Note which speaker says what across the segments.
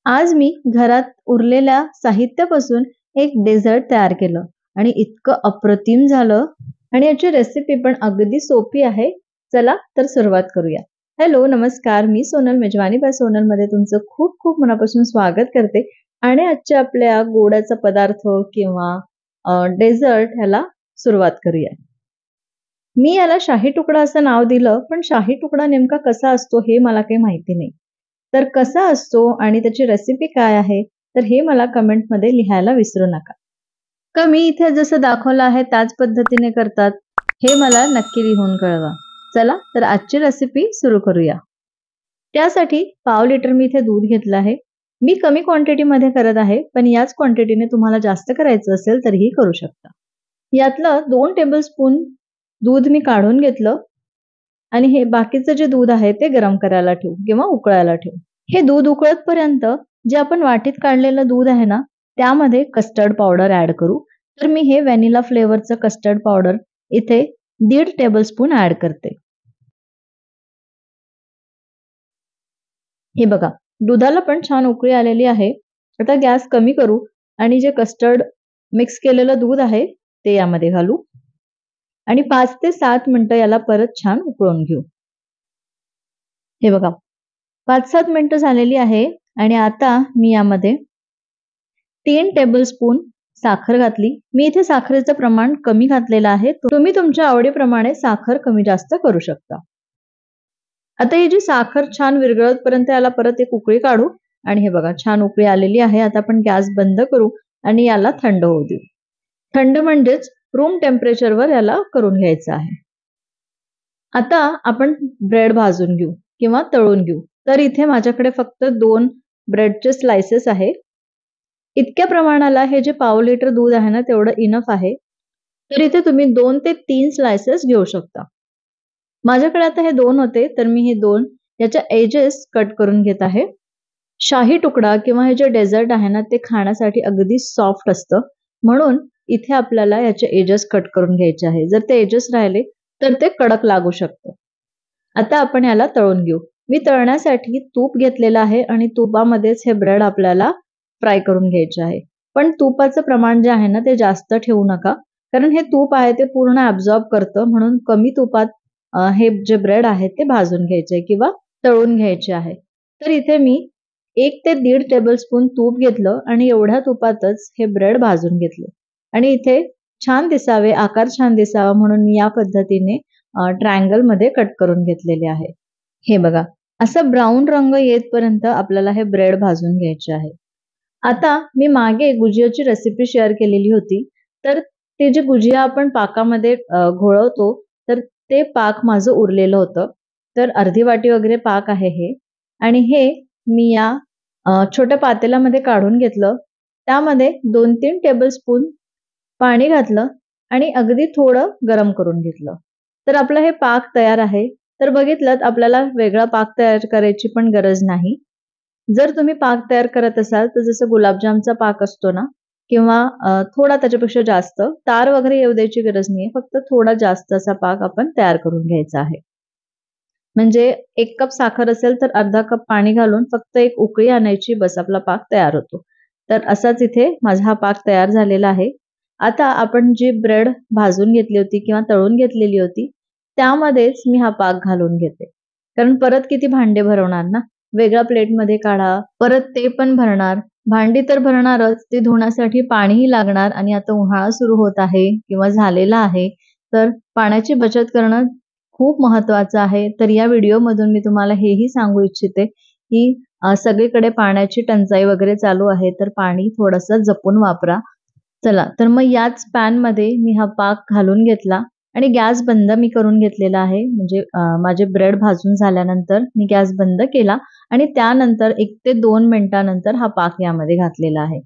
Speaker 1: आज मी घरात उरलेल्या साहित्यापासून एक डेझर्ट तयार केलं आणि इतकं अप्रतिम झालं. आणि याची रेसिपी पण अगदी सोपी आहे. चला तर सुरुवात करूया. हॅलो, नमस्कार. मी सोनल, मेजवानी बाय सोनल मध्ये तुमचं खूप खूप मनापासून स्वागत करते. आणि आजच्या आपल्या गोडाचा पदार्थ किंवा डेझर्ट ह्याला सुरुवात करूया. मी याला शाही तुकडा असं नाव दिलं, पण शाही तुकडा नेमका कसा असतो हे मला काही माहिती नाही. तर कसा असतो आणि त्याची रेसिपी काय आहे, तर हे मला कमेंटमध्ये लिहायला विसरू नका. का मी इथे जसं दाखवलं आहे त्याच पद्धतीने करतात, हे मला नक्की लिहून कळवा. चला तर आजची रेसिपी सुरू करूया. त्यासाठी पाव लिटर मी इथे दूध घेतलं आहे. मी कमी क्वांटिटीमध्ये करत आहे, पण याच क्वांटिटीने तुम्हाला जास्त करायचं असेल तरीही करू शकता. यातलं 2 टेबलस्पून दूध मी काढून घेतलं आणि हे बाकीचं जे दूध आहे ते गरम करायला ठेवू किंवा उकळायला ठेवू. हे दूध उकळतपर्यंत जे आपण वाटीत काढलेलं दूध आहे ना, त्यामध्ये कस्टर्ड पावडर ऍड करू. तर मी हे व्हॅनिला फ्लेवरचं कस्टर्ड पावडर इथे 1.5 टेबलस्पून ऍड करते. हे बघा, दुधाला पण छान उकळी आलेली आहे. आता गॅस कमी करू आणि जे कस्टर्ड मिक्स केलेलं दूध आहे ते यामध्ये घालू आणि 5 ते 7 मिनिटं याला परत छान उकळून घेऊ. हे बघा, 5-7 मिनिटं झालेली आहे आणि आता मी यामध्ये 3 टेबलस्पून साखर घातली. मी इथे साखरेचं प्रमाण कमी घातलेलं आहे. तुम्ही तुमच्या आवडीप्रमाणे साखर कमी जास्त करू शकता. आता ही जी साखर छान विरघळतपर्यंत याला परत एक उकळी काढू आणि हे बघा, छान उकळी आलेली आहे. आता आपण गॅस बंद करू आणि याला थंड होऊ देऊ. थंड म्हणजेच रूम टेम्परेचरवर याला करून घ्यायचं आहे. आता आपण ब्रेड भाजून घेऊ किंवा तळून घेऊ. तर इथे माझ्याकडे फक्त 2 ब्रेडचे स्लाइसेस आहे. इतक्या प्रमाणाला हे जे पाव लिटर दूध आहे ना, तेवढं इनफ आहे. तर इथे तुम्ही 2 ते 3 स्लाइसेस घेऊ शकता. माझ्याकडे आता हे 2 होते, तर मी हे 2 याच्या एजेस कट करून घेत आहे. शाही तुकडा किंवा हे जे डेझर्ट आहे ना, ते खाण्यासाठी अगदी सॉफ्ट असतं. म्हणून इथे आपल्याला याचे एजेस कट करून घ्यायचे आहे. जर ते एजेस राहिले तर ते कडक लागू शकतं. आता आपण याला तळून घेऊ. मी तळण्यासाठी तूप घेतलेलं आहे आणि तुपामध्येच हे ब्रेड आपल्याला फ्राय करून घ्यायचे आहे. पण तुपाचं प्रमाण जे आहे ना, ते जास्त ठेवू नका, कारण हे तूप आहे ते पूर्ण ऍब्झॉर्ब करतं. म्हणून कमी तुपात हे जे ब्रेड आहे ते भाजून घ्यायचे किंवा तळून घ्यायचे आहे. तर इथे मी 1 ते 1.5 टेबलस्पून तूप घेतलं आणि एवढ्या तुपातच हे ब्रेड भाजून घेतले. आणि इथे छान दिसावे, आकार छान दिसावा म्हणून मी या पद्धतीने ट्रायंगल मध्ये कट करून घेतलेले आहे. हे बघा, असं ब्राऊन रंग येतपर्यंत आपल्याला हे ब्रेड भाजून घ्यायचे आहे. आता मी मागे गुजियाची रेसिपी शेअर केलेली होती. तर ते जे गुजिया आपण पाकामध्ये घोळवतो, तर ते पाक माझं उरलेलं होतं. तर अर्धी वाटी वगैरे पाक आहे हे. आणि हे मी या छोट्या पातेल्यामध्ये काढून घेतलं. त्यामध्ये 2-3 टेबलस्पून पाणी घातलं आणि अगदी थोडं गरम करून घेतलं. तर आपलं हे पाक तयार आहे. तर बघितलं, आपल्याला वेगळा पाक तयार करायची पण गरज नाही. जर तुम्ही पाक तयार करत असाल तर जसं गुलाबजामचा पाक असतो ना, किंवा थोडा त्याच्यापेक्षा जास्त, तार वगैरे येऊ द्यायची गरज नाहीये. फक्त थोडा जास्त असा पाक आपण तयार करून घ्यायचा आहे. म्हणजे 1 कप साखर असेल तर अर्धा कप पाणी घालून फक्त एक उकळी आणायची, बस आपला पाक तयार होतो. तर असाच इथे माझा हा पाक तयार झालेला आहे. आता आपण जी ब्रेड भाजून घेतली होती किंवा तळून घेतलेली होती, त्यामध्येच मी हा पाक घालून घेते. कारण परत किती भांडे भरवणार ना, वेगळ्या प्लेटमध्ये काढा, परत ते पण भरणार. भांडी तर भरणारच, ती धुण्यासाठी पाणीही लागणार आणि आता उन्हाळा सुरू होत आहे किंवा झालेला आहे. तर पाण्याची बचत करणं खूप महत्वाचं आहे. तर या व्हिडिओमधून मी तुम्हाला हेही सांगू इच्छिते की सगळीकडे पाण्याची टंचाई वगैरे चालू आहे, तर पाणी थोडंसं जपून वापरा. चला, तर मग याच पॅनमध्ये मी हा पाक घालून घेतला आणि गॅस बंद मी करून घेतलेला आहे. म्हणजे माझे ब्रेड भाजून झाल्यानंतर मी गॅस बंद केला आणि त्यानंतर 1 ते 2 मिनिटानंतर हा पाक यामध्ये घातलेला आहे.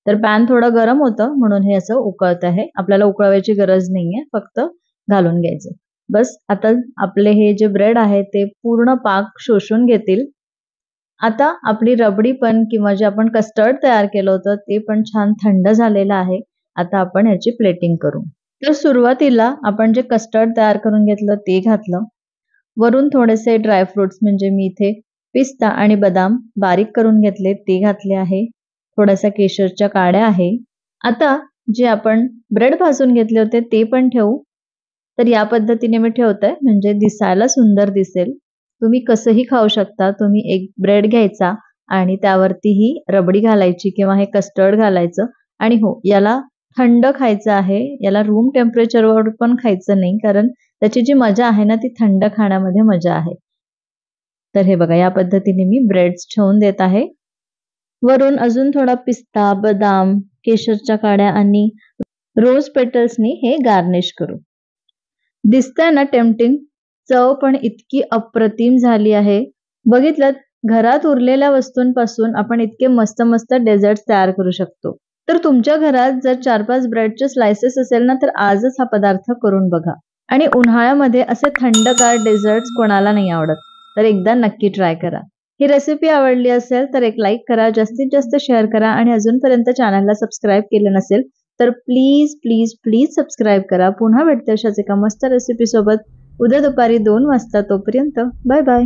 Speaker 1: तर पॅन थोडं गरम होतं म्हणून हे असं उकळत आहे. आपल्याला उकळवायची गरज नाहीये, फक्त घालून घ्यायचं. बस, आता आपले हे जे ब्रेड आहे ते पूर्ण पाक शोषून घेतील. आता आपली रबडी पण किंवा जे आपण कस्टर्ड तयार केलं होतं ते पण छान थंड झालेलं आहे. आता आपण याची प्लेटिंग करू. तर सुरुवातीला आपण जे कस्टर्ड तयार करून घेतलं ते घातलं. वरून थोडेसे ड्रायफ्रुट्स, म्हणजे मी इथे पिस्ता आणि बदाम बारीक करून घेतले ते घातले आहे. थोड्याशा केशरच्या काड्या आहे. आता जे आपण ब्रेड भाजून घेतले होते ते पण ठेवू. तर या पद्धतीने मी ठेवते म्हणजे दिसायला सुंदर दिसेल. तुम्ही कसंही खाऊ शकता. तुम्ही एक ब्रेड घ्यायचा आणि त्यावरती ही रबडी घालायची किंवा हे कस्टर्ड घालायचं आणि हो याला थंड खायचं आहे. याला रूम टेम्परेचरवर पण खायचं नाही कारण त्याची जी मजा आहे ना ती थंड खाण्यामध्ये मजा आहे. तर हे बघा या पद्धतीने मी ब्रेड्स ठेवून देत आहे. वरून अजून थोडा पिस्ता, बदाम, केशरच्या काड्या आणि रोज पेटल्सनी हे गार्निश करू. दिसतंय ना टेम्पटिंग. चव पण इतकी अप्रतिम झाली आहे. बघितलं घरात उरलेल्या वस्तूंपासून आपण इतके मस्त मस्त डेझर्ट्स तयार करू शकतो. तर तुमच्या घरात जर 4-5 ब्रेडचे स्लाइसेस असेल ना तर आजच हा पदार्थ करून बघा. आणि उन्हाळ्यामध्ये असे थंडगार डेझर्ट्स कोणाला नाही आवडत. तर एकदा नक्की ट्राय करा. ही रेसिपी आवडली असेल तर एक लाईक करा, जास्तीत जास्त शेअर करा आणि अजूनपर्यंत चॅनलला सबस्क्राईब केलं नसेल तर प्लीज प्लीज प्लीज सबस्क्राईब करा. पुन्हा भेटते अशाच एका मस्त रेसिपी सोबत उद्या दुपारी 2 वाजता. तोपर्यंत बाय बाय.